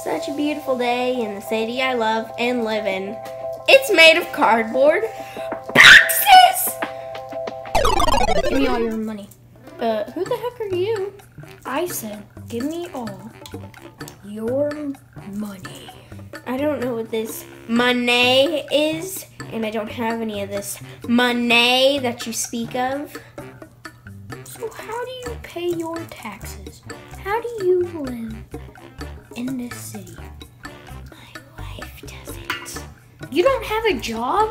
Such a beautiful day in the city I love and live in. It's made of cardboard boxes! Give me all your money. Who the heck are you? I said, give me all your money. I don't know what this money is, and I don't have any of this money that you speak of. So how do you pay your taxes? How do you live in this city? My wife does it. You don't have a job?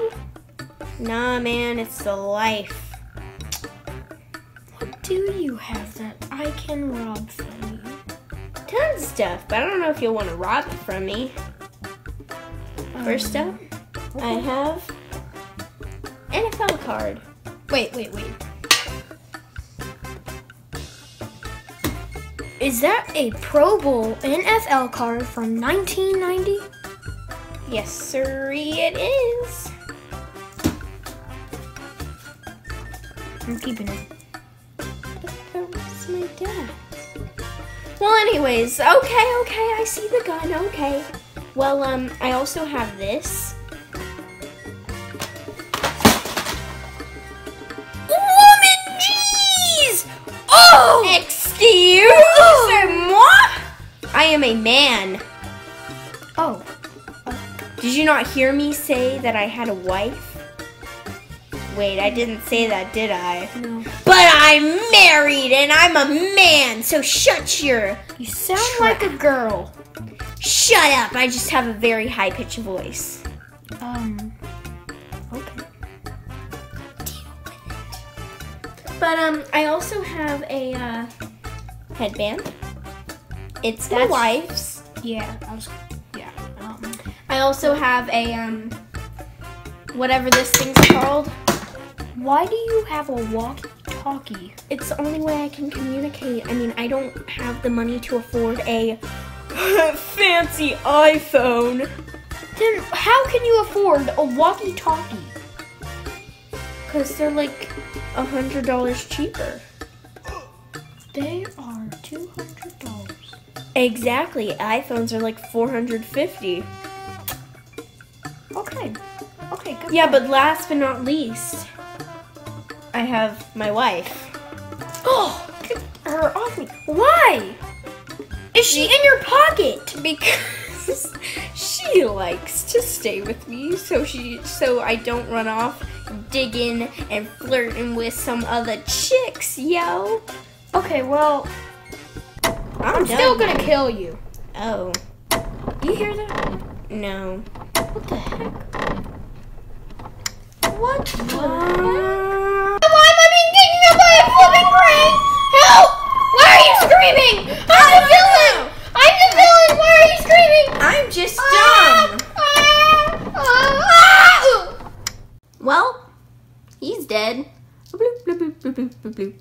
Nah, man, it's the life. What do you have that I can rob from you? Tons of stuff, but I don't know if you'll want to rob it from me. First up, I have NFL card. Wait. Is that a Pro Bowl NFL card from 1990? Yes, sirree, it is. I'm keeping it. That was my dad. Well, anyways, okay, I see the gun, okay. Well, I also have this. Woman, jeez! Oh! Excuse-moi? I am a man. Oh. Did you not hear me say that I had a wife? Wait, I didn't say that, did I? No. But I'm married and I'm a man, so shut your... You sound like a girl. Shut up, I just have a very high-pitched voice. Okay. Deal with it. But, I also have a, headband. It's my wife's. Yeah, I also have a, whatever this thing's called. Why do you have a walkie-talkie? It's the only way I can communicate. I mean, I don't have the money to afford a fancy iPhone. Then how can you afford a walkie-talkie? Because they're like $100 cheaper. They are $200. Exactly. iPhones are like $450. Okay, good. Yeah, but last but not least, I have my wife. Oh, get her off me. Why? Is she in your pocket? Because she likes to stay with me, so I don't run off digging and flirting with some other chicks, yo. Okay, well, I'm still gonna kill you. Oh. Do you hear that? No. What the heck? What the heck? Why am I being taken up by a flipping crane? Help! Why are you screaming? I'm the villain! I'm the villain! Why are you screaming? I'm just dumb. Well, he's dead. Bloop, bloop, bloop, bloop, bloop, bloop, bloop.